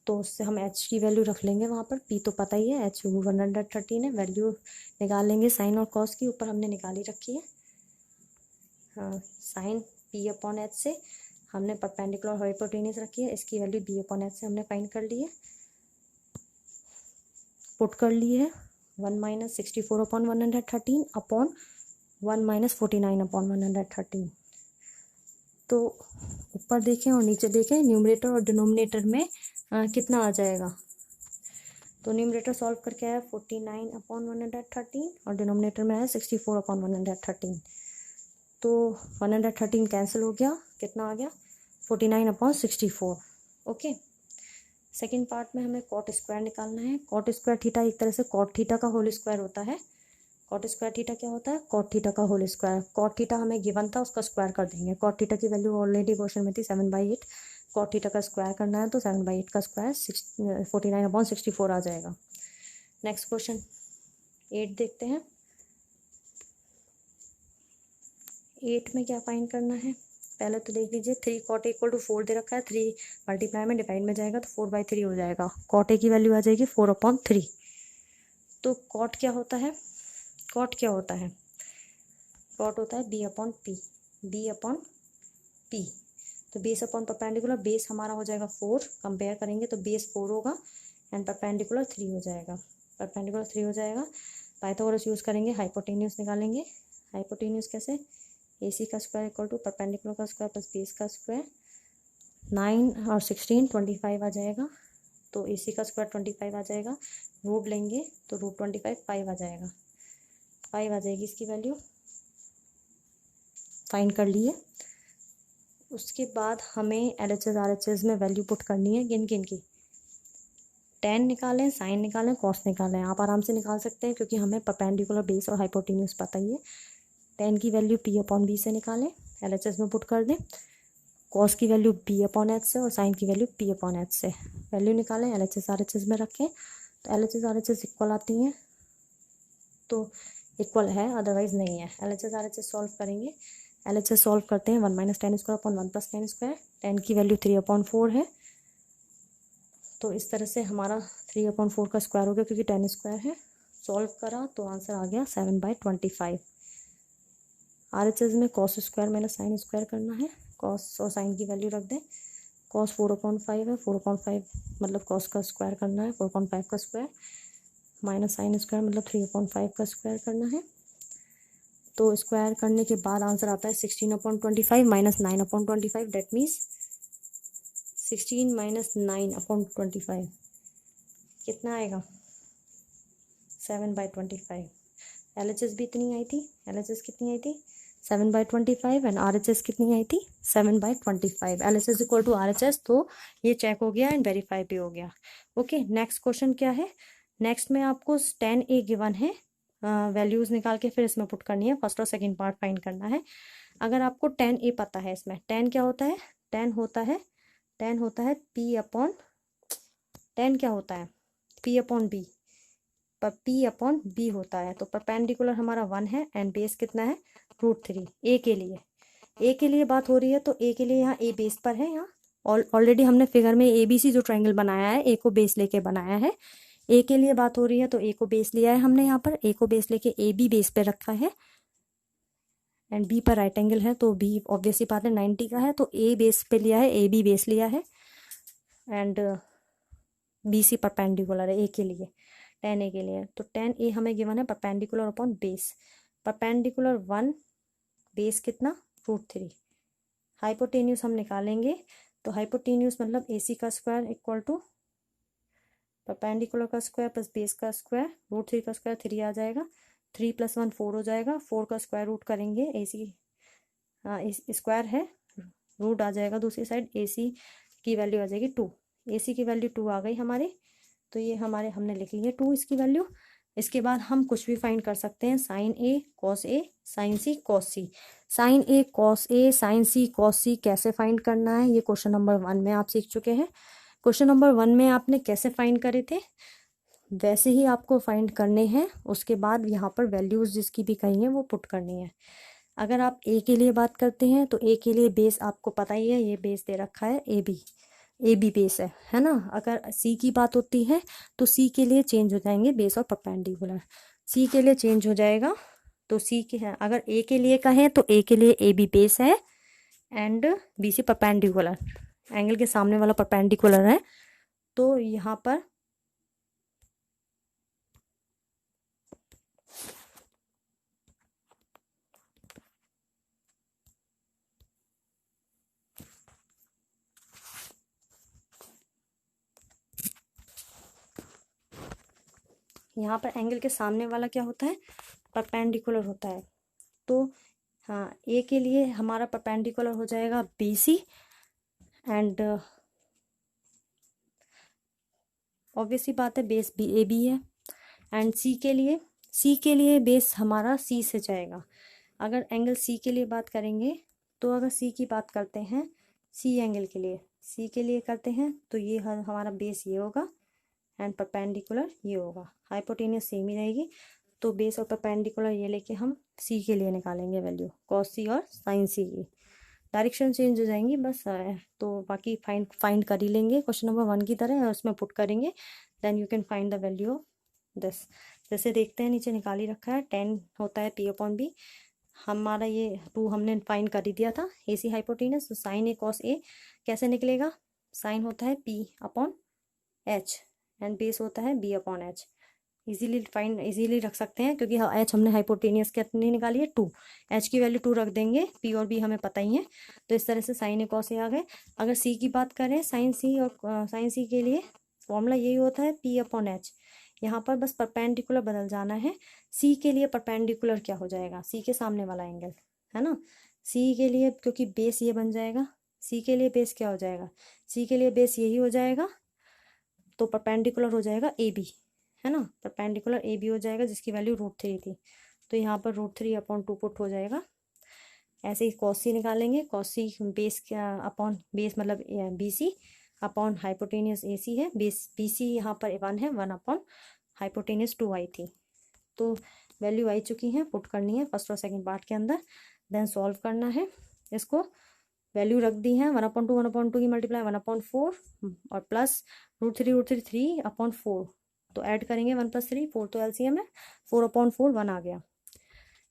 तो उससे हम एच की वैल्यू रख लेंगे वहाँ पर। पी तो पता ही है, एच 113 है। वैल्यू निकाल लेंगे साइन और कॉस की, ऊपर हमने निकाली रखी है। हाँ, साइन पी अपॉन एच से हमने परपेंडिकुलर हाइपोटेन्यूज रखी है, इसकी वैल्यू बी अपॉन एच से हमने फाइंड कर ली है, पुट कर ली है। 1 minus 64 upon 113 upon 1 minus 49 upon 113। तो ऊपर देखें और नीचे देखें, न्यूमरेटर और डिनोमिनेटर में कितना आ जाएगा। तो न्यूमरेटर सॉल्व करके आया 49 अपॉन 113 और डिनोमिनेटर में आया 64 अपॉन 113। तो 113 कैंसिल हो गया, कितना आ गया 49 अपॉन 64। ओके, सेकेंड पार्ट में हमें कॉट स्क्वायर निकालना है। कॉट स्क्वायर थीटा एक तरह से कॉट थीटा का होल स्क्वायर होता है। कॉट स्क्वायर थीटा क्या होता है, कॉट थीटा का होल स्क्वायर। कॉट थीटा हमें गिवन था, उसका स्क्वायर कर देंगे। कॉट थीटा की वैल्यू ऑलरेडी क्वेश्चन में थी 7/8। कॉट थीटा का स्क्वायर करना है तो 7/8 का स्क्वायर 49 अपॉन 64 आ जाएगा। नेक्स्ट क्वेश्चन 8 देखते हैं। 8 में क्या फाइंड करना है, पहले तो देख लीजिए 3 कॉट इक्वल टू 4 दे रखा है। 3 मल्टीप्लाई में डिवाइड में जाएगा तो 4/3 हो जाएगा। कॉट ए की वैल्यू आ जाएगी 4/3। तो कॉट क्या होता है, कॉट क्या होता है, कॉट होता है B upon P, B upon P. तो बेस अपॉन परपेंडिकुलर, बेस हमारा हो जाएगा 4, कंपेयर करेंगे तो बेस 4 होगा एंड परपेंडिकुलर 3 हो जाएगा, परपेंडिकुलर 3 हो जाएगा। पाइथागोरस यूज़ करेंगे, हाइपोटेन्यूस निकालेंगे। हाइपोटेन्यूस कैसे, ए सी का स्क्वायर इक्वल टू परपेंडिकुलर का स्क्वायर प्लस बेस का स्क्वायर। 9 और 16 25 आ जाएगा, तो ए सी का स्क्वायर 25 आ जाएगा। रूट लेंगे तो रूट 25 5 आ जाएगा, 5 आ जाएगी इसकी वैल्यू, फाइंड कर लिए। उसके बाद हमें LHS RHS में वैल्यू पुट करनी है, किन किन की, टेन निकालें, साइन निकालें, कॉस निकालें। आप आराम से निकाल सकते हैं क्योंकि हमें परपेंडिकुलर बेस और हाइपोटेन्यूस पता ही है। टेन की वैल्यू पी अपॉन बी से निकालें, LHS में पुट कर दें। कॉस की वैल्यू बी अपॉन एच से और साइन की वैल्यू पी अपॉन एच से वैल्यू निकालें, LHS RHS में रखें। तो LHS RHS इक्वल आती हैं तो इक्वल है, अदरवाइज नहीं है। LHS RHS सॉल्व करेंगे, LHS सॉल्व करते हैं 1 minus 10 square upon 1 plus 10 square. 10 की वैल्यू 3/4 है, तो इस तरह से हमारा 3/4 का स्क्वायर हो गया क्योंकि 10 स्क्वायर है। सॉल्व करा तो आंसर आ गया 7/25। RHS में cos square minus sine square करना है, कॉस और साइन की वैल्यू रख दें। कॉस 4/5 है, 4/5 मतलब कॉस का स्क्वायर करना है, 4/5 का स्क्वायर माइनस साइन स्क्वायर मतलब 3/5 का स्क्वायर करना है। तो स्क्वायर करने के बाद आंसर आता है 16/25 माइनस 9/25, डेट मीन्स 16 माइनस 9/25 कितना आएगा 7/25। LHS भी इतनी आई थी, LHS कितनी आई थी 7/25 एंड RHS कितनी आई थी 7/25। LHS इक्वल टू RHS, तो ये चेक हो गया एंड वेरीफाई भी हो गया। ओके, नेक्स्ट क्वेश्चन क्या है, नेक्स्ट में आपको 10A गिवन है, वैल्यूज निकाल के फिर इसमें पुट करनी है, फर्स्ट और सेकंड पार्ट फाइंड करना है। अगर आपको 10A पता है, इसमें 10 क्या होता है, 10 होता है P अपॉन, 10 क्या होता है P अपॉन B, पर P अपॉन B होता है। तो परपेंडिकुलर हमारा 1 है एंड बेस कितना है √3। ए के लिए बात हो रही है, तो ए के लिए यहाँ ए बेस पर है। यहाँ ऑलरेडी हमने फिगर में ABC जो ट्रायंगल बनाया है, ए को बेस लेके बनाया है। ए के लिए बात हो रही है तो ए को बेस लिया है हमने, यहाँ पर ए को बेस लेके ए बी बेस पे रखा है एंड बी पर राइट एंगल है, तो बी ऑब्वियसली बात है 90 का है, तो ए बेस पे लिया है, ए बी बेस लिया है एंड BC परपेंडिकुलर है ए के लिए, 10A के लिए। तो 10A हमें गिवन है perpendicular upon base, perpendicular 1, base कितना √3। हाइपोटेन्यूस हम निकालेंगे, तो हाइपोटेन्यूस मतलब AC का स्क्वायर इक्वल टू परपेंडिकुलर का स्क्वायर प्लस बेस का स्क्वायर, रूट 3 का स्क्वायर 3 आ जाएगा, 3 + 1 4 हो जाएगा, 4 का स्क्वायर रूट करेंगे, AC स्क्वायर है, रूट आ जाएगा दूसरी साइड, AC की वैल्यू आ जाएगी 2, AC की वैल्यू 2 आ गई हमारे, तो ये हमारे हमने लिख ली है 2 इसकी वैल्यू। इसके बाद हम कुछ भी फाइंड कर सकते हैं, sine A cos A sine C cos C। Sine A cos A sine C cos C कैसे फाइंड करना है, ये क्वेश्चन नंबर 1 में आप सीख चुके हैं। क्वेश्चन नंबर 1 में आपने कैसे फाइंड करे थे, वैसे ही आपको फाइंड करने हैं। उसके बाद यहाँ पर वैल्यूज जिसकी भी कही है वो पुट करनी है। अगर आप ए के लिए बात करते हैं तो ए के लिए बेस आपको पता ही है, ये बेस दे रखा है ए बी बेस है ना। अगर सी की बात होती है तो सी के लिए चेंज हो जाएंगे बेस और परपेंडिकुलर, सी के लिए चेंज हो जाएगा। तो सी के है, अगर ए के लिए कहें तो ए के लिए ए बी बेस है and B C perpendicular, angle के सामने वाला परपेंडिकुलर है। तो यहाँ पर एंगल के सामने वाला क्या होता है, परपेंडिकुलर होता है। तो हाँ, ए के लिए हमारा परपेंडिकुलर हो जाएगा BC एंड ऑब्वियसली बात है बेस भी AB है। एंड सी के लिए बेस हमारा C से जाएगा। अगर एंगल C के लिए बात करेंगे तो अगर C की बात करते हैं, C एंगल के लिए C के लिए करते हैं तो ये हमारा बेस ये होगा एंड परपेंडिकुलर ये होगा, हाइपोटेन्यूस सेम ही रहेगी। तो बेस और परपेंडिकुलर ये लेके हम C के लिए निकालेंगे वैल्यू, कॉस C और साइन C की, डायरेक्शन चेंज हो जाएंगी बस। तो बाकी फाइंड कर ही लेंगे क्वेश्चन नंबर 1 की तरह, उसमें पुट करेंगे, then you can find the value of this. जैसे देखते हैं नीचे निकाल ही रखा है, 10 होता है P/B, हमारा ये 2 हमने फाइंड कर ही दिया था, AC हाइपोटेनस। तो साइन A कॉस A कैसे निकलेगा, साइन होता है P/H एंड बेस होता है B/H। इजीली रख सकते हैं क्योंकि H हमने हाइपोटेनियस कितनी निकाली है 2, H की वैल्यू 2 रख देंगे, P और B हमें पता ही है। तो इस तरह से साइन A कॉस A आ गए। अगर C की बात करें, साइन C के लिए फॉर्मूला यही होता है P/H। यहाँ पर बस परपेंडिकुलर बदल जाना है। C के लिए परपेंडिकुलर क्या हो जाएगा, C के सामने वाला एंगल है ना, C के लिए क्योंकि बेस ये बन जाएगा, C के लिए बेस क्या हो जाएगा, C के लिए बेस यही हो जाएगा, तो परपेंडिकुलर हो जाएगा AB है ना, परपेंडिकुलर AB हो जाएगा जिसकी वैल्यू √3 थी। तो यहाँ पर √3/2 पुट हो जाएगा। ऐसे ही कॉस C निकालेंगे, cos C base upon base मतलब BC अपॉन हाइपोटेनियस AC है, बेस BC यहाँ पर 1 है, 1 अपॉन हाइपोटेनियस 2 आई थी। तो वैल्यू आई चुकी है, पुट करनी है फर्स्ट और सेकंड पार्ट के अंदर, देन सॉल्व करना है इसको। वैल्यू रख दी है, 1/2 की मल्टीप्लाई 1/4 और प्लस √3 3/4, तो ऐड करेंगे 1 + 3 4, तो LCM है 4/4 1 आ गया।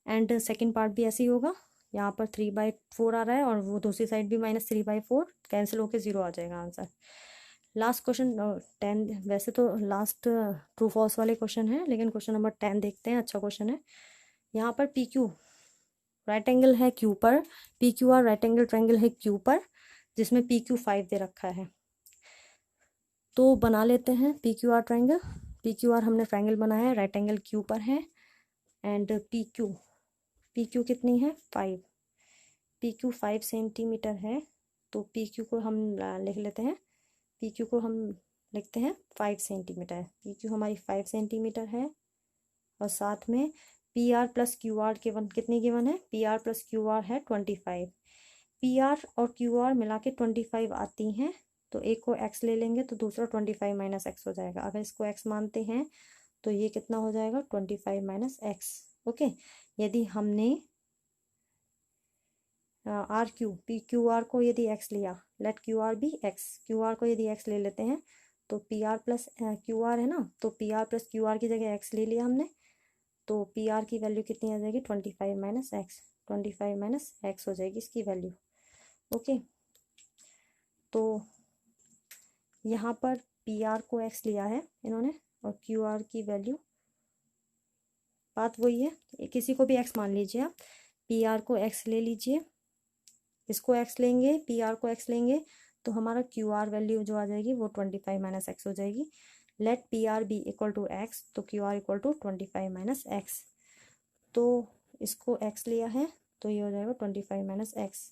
एंड सेकेंड पार्ट भी ऐसे ही होगा, यहाँ पर 3/4 आ रहा है और वो दूसरी साइड भी -3/4 कैंसिल होकर 0 आ जाएगा आंसर। लास्ट क्वेश्चन 10, वैसे तो लास्ट ट्रू फॉल्स वाले क्वेश्चन है, लेकिन क्वेश्चन नंबर 10 देखते हैं, अच्छा क्वेश्चन है। यहाँ पर PQ राइट एंगल है Q पर, PQR राइट एंगल ट्रायंगल है Q पर, जिसमें PQ 5 दे रखा है। तो बना लेते हैं PQR ट्रायंगल। PQR हमने ट्रायंगल बनाया है, राइट एंगल Q पर है एंड PQ कितनी है 5, PQ 5 सेंटीमीटर है। तो PQ को हम लिख लेते हैं, PQ को हम लिखते हैं 5 सेंटीमीटर, PQ हमारी 5 सेंटीमीटर है। और साथ में PR + QR कितनी गिवन है, PR + QR है 25, PR और QR मिला के 25 आती हैं। तो एक को x ले लेंगे तो दूसरा 25 - x हो जाएगा। अगर इसको x मानते हैं तो ये कितना हो जाएगा 25 - x। ओके, यदि हमने QR को यदि x लिया, let QR be x, QR को यदि x ले लेते हैं तो PR + QR है ना, तो PR + QR की जगह x ले लिया हमने, तो PR की वैल्यू कितनी आ जाएगी 25 - x, 25 - x हो जाएगी इसकी वैल्यू। ओके, तो यहाँ पर PR को x लिया है इन्होंने और QR की वैल्यू, बात वही है, किसी को भी x मान लीजिए आप, PR को x ले लीजिए, इसको x लेंगे, PR को x लेंगे, तो हमारा QR वैल्यू जो आ जाएगी वो 25 - x हो जाएगी। Let P R be equal to x, तो Q R equal to 25 minus x. तो इसको x लिया है तो ये हो जाएगा 25 माइनस एक्स।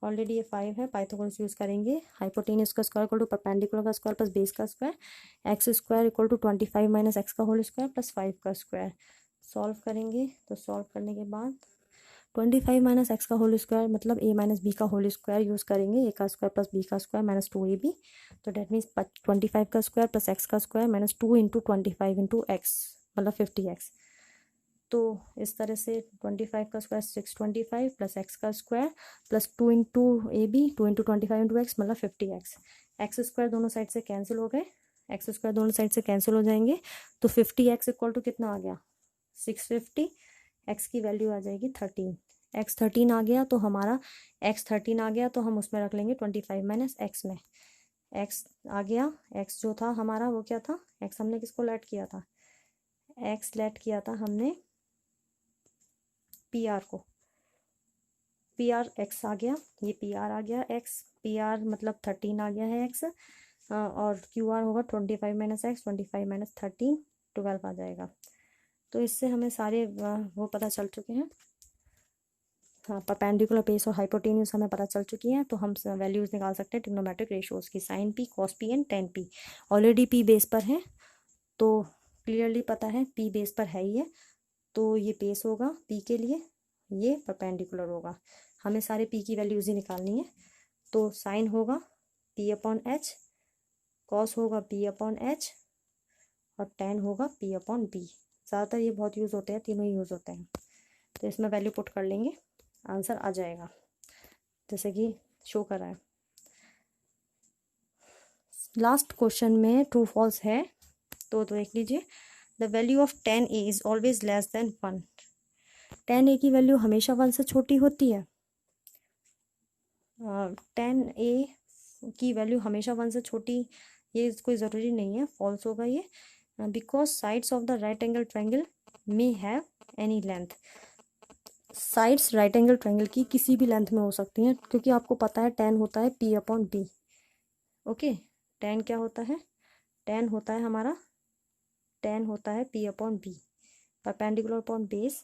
ऑलरेडी ये 5 है, पाइथागोरस यूज़ करेंगे। हाइपोटेन्यूज का स्क्वायर इक्वल टू परपेंडिकुलर का स्क्वायर प्लस बेस का square, X square equal to 25 minus x का होल स्क्वायर प्लस 5 का स्क्वायर। सॉल्व करेंगे तो सॉल्व करने के बाद 25 माइनस एक्स का होल स्क्वायर मतलब a माइनस बी का होल स्क्वायर यूज़ करेंगे, a का स्क्वायर प्लस b का स्क्वायर माइनस 2ab। तो डेट मीन्स 25 का स्क्वायर प्लस x का square minus 2 into 25 into x मतलब 50x। तो इस तरह से 25 का स्क्वायर 625 प्लस एक्स का square plus 2 into a b 2 into 25 into x मतलब 50x। एक्स स्क्वायर दोनों साइड से कैंसिल हो गए, एक्स स्क्वायर दोनों साइड से कैंसिल हो जाएंगे। तो 50x इक्वल टू कितना आ गया 650। एक्स की वैल्यू आ जाएगी 13। एक्स 13 आ गया तो हमारा एक्स 13 आ गया तो हम उसमें रख लेंगे 25 माइनस एक्स में। एक्स आ गया, एक्स जो था हमारा वो क्या था, एक्स हमने किसको लेट किया था, एक्स लेट किया था हमने पी आर को। पी आर एक्स आ गया, ये पी आर आ गया एक्स, पी आर मतलब 13 आ गया है एक्स, और क्यू आर होगा 25 माइनस एक्स, 25 माइनस 13 12 आ जाएगा। तो इससे हमें सारे वो पता चल चुके हैं। हाँ, परपेंडिकुलर बेस और हाइपोटेन्यूज हमें पता चल चुकी है। तो हम वैल्यूज निकाल सकते हैं ट्रिग्नोमेट्रिक रेशियोज की, sine p, cos p and tan p. Already p base पर है तो क्लियरली पता है पी बेस पर है ही है, तो ये बेस होगा पी के लिए, ये परपेंडिकुलर होगा। हमें सारे पी की वैल्यूज ही निकालनी है। तो साइन होगा पी अपॉन एच, कॉस होगा पी अपॉन एच और टेन होगा पी अपॉन बी। ज़्यादातर ये बहुत यूज़ होते हैं, तीनों ही यूज़ होते हैं। तो इसमें वैल्यू पुट कर लेंगे, आंसर आ जाएगा जैसे कि शो कर रहा है। लास्ट क्वेश्चन में ट्रू फॉल्स है तो देख लीजिए। The value of 10a is always less than 1। 10a की वैल्यू हमेशा 1 से छोटी होती है। 10a की वैल्यू हमेशा 1 से छोटी ये कोई ज़रूरी नहीं है, फॉल्स होगा ये। Because sides of the right angle triangle may have any length. Sides right angle triangle की किसी भी लेंथ में हो सकती हैं, क्योंकि आपको पता है 10 होता है p अपॉन b। ओके, 10 क्या होता है, 10 होता है हमारा 10 होता है p upon b। Perpendicular upon base,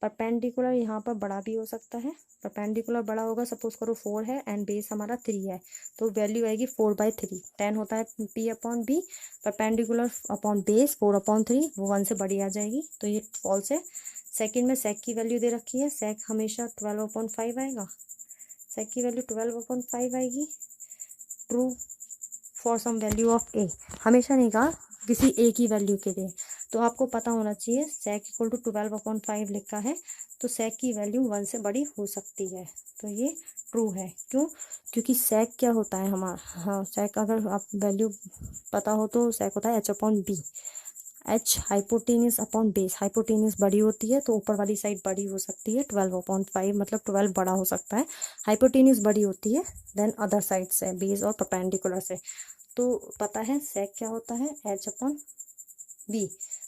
perpendicular यहाँ पर बड़ा भी हो सकता है। परपेंडिकुलर बड़ा होगा, सपोज करो 4 है एंड बेस हमारा 3 है, तो वैल्यू आएगी 4/3। 10 होता है p upon b, perpendicular upon base 4 upon 3, वो 1 से बड़ी आ जाएगी, तो ये फॉल्स है। सेकंड में सेक की वैल्यू दे रखी है, सेक हमेशा 12/5 आएगा, सेक की वैल्यू 12/5 आएगी। True for some value of A, हमेशा नहीं कहा, किसी ए की वैल्यू के लिए। तो आपको पता होना चाहिए सेक इक्वल टू 12/5 लिखा है, तो सेक की वैल्यू 1 से बड़ी हो सकती है, तो ये ट्रू है। क्यों, क्योंकि सेक क्या होता है हमारा, हाँ सेक अगर आप वैल्यू पता हो तो सेक होता है H upon B. H hypotenuse upon base, hypotenuse बड़ी होती है तो ऊपर वाली साइड बड़ी हो सकती है, 12/5 मतलब 12 बड़ा हो सकता है। हाइपोटेन्यूज बड़ी होती है देन अदर साइड से, बेस और परपेंडिकुलर से। तो पता है सेक क्या होता है एच अपॉन बी,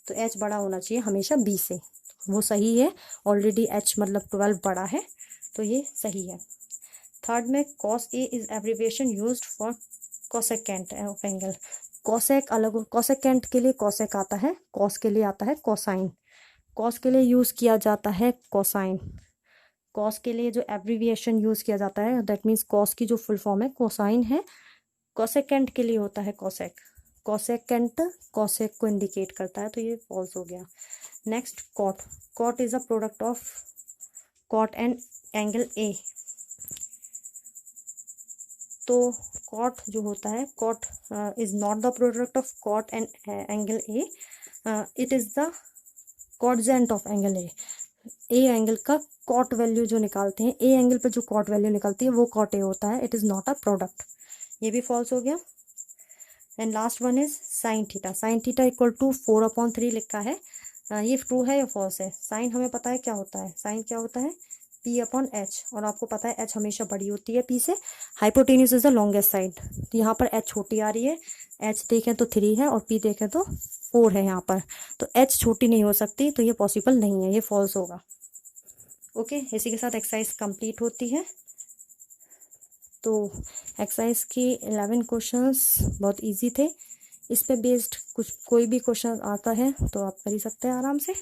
तो एच बड़ा होना चाहिए हमेशा बी से, वो सही है। ऑलरेडी एच मतलब 12 बड़ा है, तो ये सही है। थर्ड में cos A is abbreviation used for cosecant of angle. Cosec अलग, कोसेकेंट के लिए कॉसेक आता है, कॉस के लिए आता है कोसाइन। कॉस के लिए यूज किया जाता है कोसाइन। कॉस के लिए जो एब्रिविएशन यूज किया जाता है दैट मीन्स कॉस की जो फुल फॉर्म है कोसाइन है। कोसेकेंट के लिए होता है कॉसेक। कोसेकेंट कॉसेक को इंडिकेट करता है, तो ये फॉल्स हो गया। Next cot, cot is a product of cot and angle A. तो कॉट जो होता है, cot is not the product of cot and angle A, it is the cotangent of angle A. A angle का cot value जो निकालते हैं, A angle पे जो कॉट वैल्यू निकलती है वो कॉट ए होता है, it is not a product, ये भी फॉल्स हो गया। And last one is sine theta. Sine theta equal to 4/3 लिखा है, ये ट्रू है या फॉल्स है। साइन हमें पता है क्या होता है, साइन क्या होता है p अपॉन एच, और आपको पता है एच हमेशा बड़ी होती है p से। Hypotenuse is the longest side, तो यहाँ पर एच छोटी आ रही है, एच देखें तो 3 है और p देखें तो 4 है यहाँ पर, तो एच छोटी नहीं हो सकती, तो ये पॉसिबल नहीं है, ये फॉल्स होगा। ओके, इसी के साथ एक्सरसाइज कंप्लीट होती है। तो एक्सरसाइज के 11 क्वेश्चंस बहुत इजी थे, इस पे बेस्ड कुछ कोई भी क्वेश्चन आता है तो आप कर ही सकते हैं आराम से।